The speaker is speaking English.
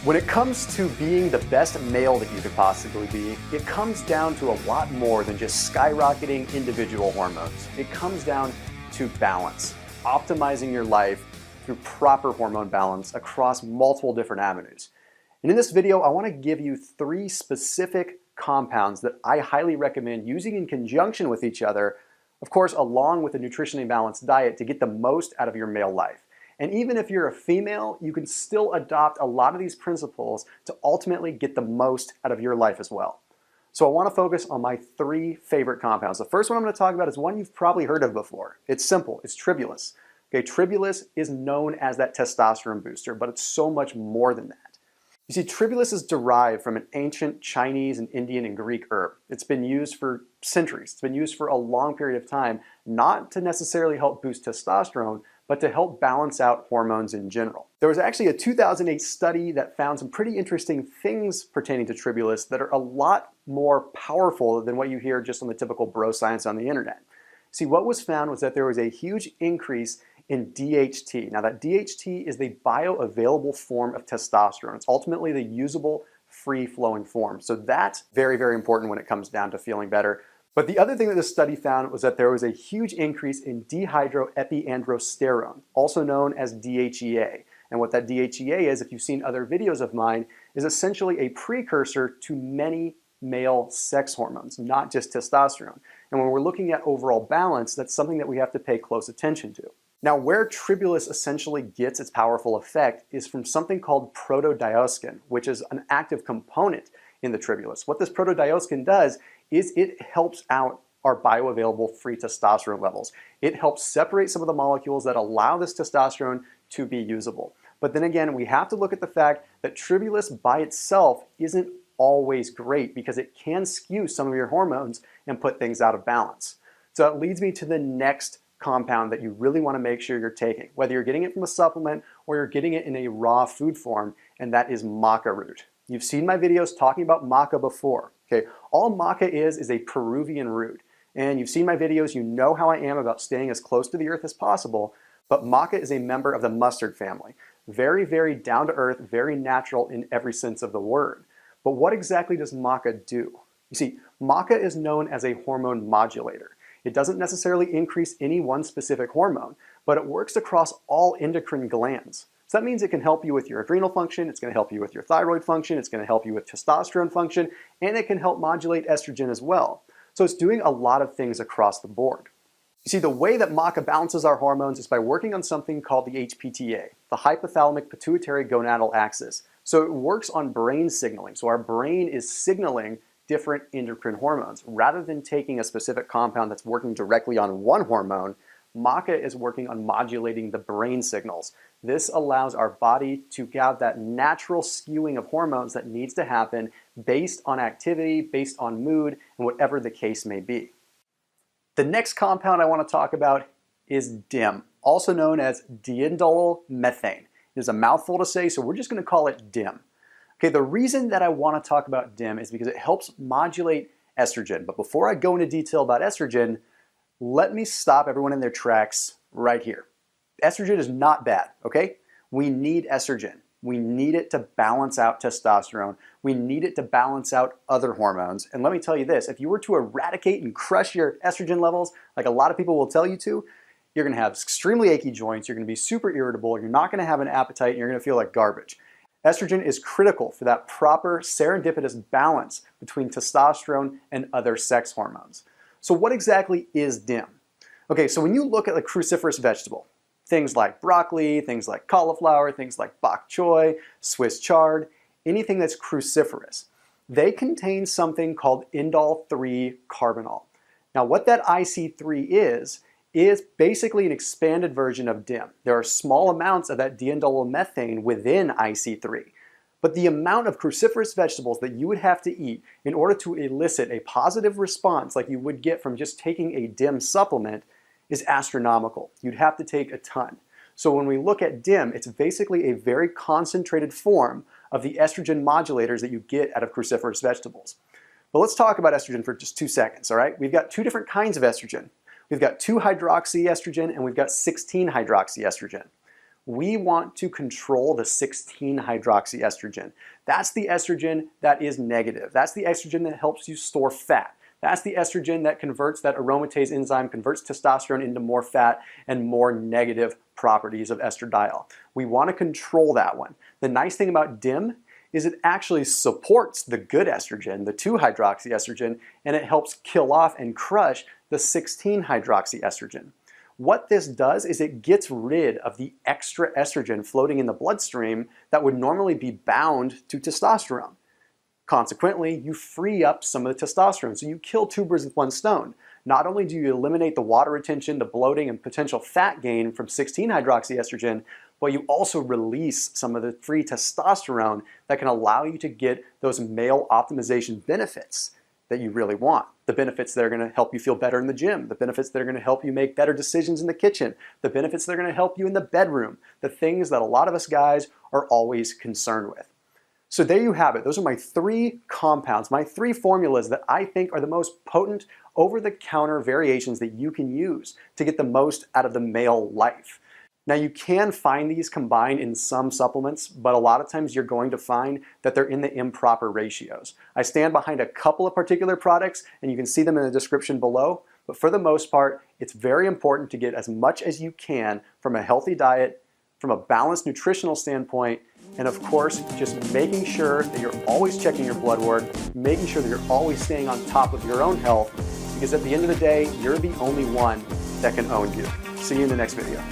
When it comes to being the best male that you could possibly be, it comes down to a lot more than just skyrocketing individual hormones. It comes down to balance, optimizing your life through proper hormone balance across multiple different avenues. And in this video, I want to give you 3 specific compounds that I highly recommend using in conjunction with each other, of course, along with a nutritionally balanced diet to get the most out of your male life. And even if you're a female, you can still adopt a lot of these principles to ultimately get the most out of your life as well. So I want to focus on my 3 favorite compounds. The first one I'm going to talk about is one you've probably heard of before. It's simple, it's Trimulus. Okay, Trimulus is known as that testosterone booster, but it's so much more than that. You see, Trimulus is derived from an ancient Chinese and Indian and Greek herb. It's been used for centuries. It's been used for a long period of time, not to necessarily help boost testosterone, but to help balance out hormones in general. There was actually a 2008 study that found some pretty interesting things pertaining to Trimulus that are a lot more powerful than what you hear just on the typical bro science on the internet. See, what was found was that there was a huge increase in DHT. Now that DHT is the bioavailable form of testosterone. It's ultimately the usable, free-flowing form. So that's very, very important when it comes down to feeling better. But the other thing that this study found was that there was a huge increase in dehydroepiandrosterone, also known as DHEA. And what that DHEA is, if you've seen other videos of mine, is essentially a precursor to many male sex hormones, not just testosterone. And when we're looking at overall balance, that's something that we have to pay close attention to. Now, where Trimulus essentially gets its powerful effect is from something called protodioscin, which is an active component in the Trimulus. What this protodioscin does is it helps out our bioavailable free testosterone levels. It helps separate some of the molecules that allow this testosterone to be usable. But then again, we have to look at the fact that Trimulus by itself isn't always great because it can skew some of your hormones and put things out of balance. So that leads me to the next compound that you really want to make sure you're taking, whether you're getting it from a supplement or you're getting it in a raw food form, and that is maca root. You've seen my videos talking about maca before. Okay, all maca is a Peruvian root. And you've seen my videos, you know how I am about staying as close to the earth as possible, but maca is a member of the mustard family. Very, very down to earth, very natural in every sense of the word. But what exactly does maca do? You see, maca is known as a hormone modulator. It doesn't necessarily increase any one specific hormone, but it works across all endocrine glands. So that means it can help you with your adrenal function, it's going to help you with your thyroid function, it's going to help you with testosterone function, and it can help modulate estrogen as well. So it's doing a lot of things across the board. You see, the way that maca balances our hormones is by working on something called the HPTA, the hypothalamic pituitary gonadal axis. So it works on brain signaling. So our brain is signaling different endocrine hormones. Rather than taking a specific compound that's working directly on one hormone, maca is working on modulating the brain signals. This allows our body to have that natural skewing of hormones that needs to happen based on activity, based on mood, and whatever the case may be. The next compound I want to talk about is DIM, also known as diindolylmethane. It is a mouthful to say, so we're just going to call it DIM. Okay, the reason that I want to talk about DIM is because it helps modulate estrogen. But before I go into detail about estrogen, let me stop everyone in their tracks right here. Estrogen is not bad, okay? We need estrogen. We need it to balance out testosterone. We need it to balance out other hormones. And let me tell you this, if you were to eradicate and crush your estrogen levels, like a lot of people will tell you to, you're gonna have extremely achy joints, you're gonna be super irritable, you're not gonna have an appetite, and you're gonna feel like garbage. Estrogen is critical for that proper serendipitous balance between testosterone and other sex hormones. So what exactly is DIM? Okay, so when you look at a cruciferous vegetable, things like broccoli, things like cauliflower, things like bok choy, Swiss chard, anything that's cruciferous, they contain something called indole-3 carbinol. Now what that IC3 is basically an expanded version of DIM. There are small amounts of that diindolylmethane within IC3. But the amount of cruciferous vegetables that you would have to eat in order to elicit a positive response like you would get from just taking a DIM supplement is astronomical. You'd have to take a ton. So when we look at DIM, it's basically a very concentrated form of the estrogen modulators that you get out of cruciferous vegetables. But let's talk about estrogen for just 2 seconds, all right? We've got 2 different kinds of estrogen. We've got 2-hydroxyestrogen and we've got 16-hydroxyestrogen. We want to control the 16-hydroxyestrogen. That's the estrogen that is negative. That's the estrogen that helps you store fat. That's the estrogen that converts, that aromatase enzyme converts testosterone into more fat and more negative properties of estradiol. We want to control that one. The nice thing about DIM is it actually supports the good estrogen, the 2-hydroxyestrogen, and it helps kill off and crush the 16-hydroxyestrogen. What this does is it gets rid of the extra estrogen floating in the bloodstream that would normally be bound to testosterone. Consequently, you free up some of the testosterone, so you kill 2 birds with 1 stone. Not only do you eliminate the water retention, the bloating, and potential fat gain from 16-hydroxyestrogen, but you also release some of the free testosterone that can allow you to get those male optimization benefits that you really want. The benefits that are going to help you feel better in the gym, the benefits that are going to help you make better decisions in the kitchen, the benefits that are going to help you in the bedroom, the things that a lot of us guys are always concerned with. So there you have it. Those are my 3 compounds, my 3 formulas that I think are the most potent over-the-counter variations that you can use to get the most out of the male life. Now you can find these combined in some supplements, but a lot of times you're going to find that they're in the improper ratios. I stand behind a couple of particular products and you can see them in the description below, but for the most part, it's very important to get as much as you can from a healthy diet, from a balanced nutritional standpoint, and of course, just making sure that you're always checking your blood work, making sure that you're always staying on top of your own health, because at the end of the day, you're the only one that can own you. See you in the next video.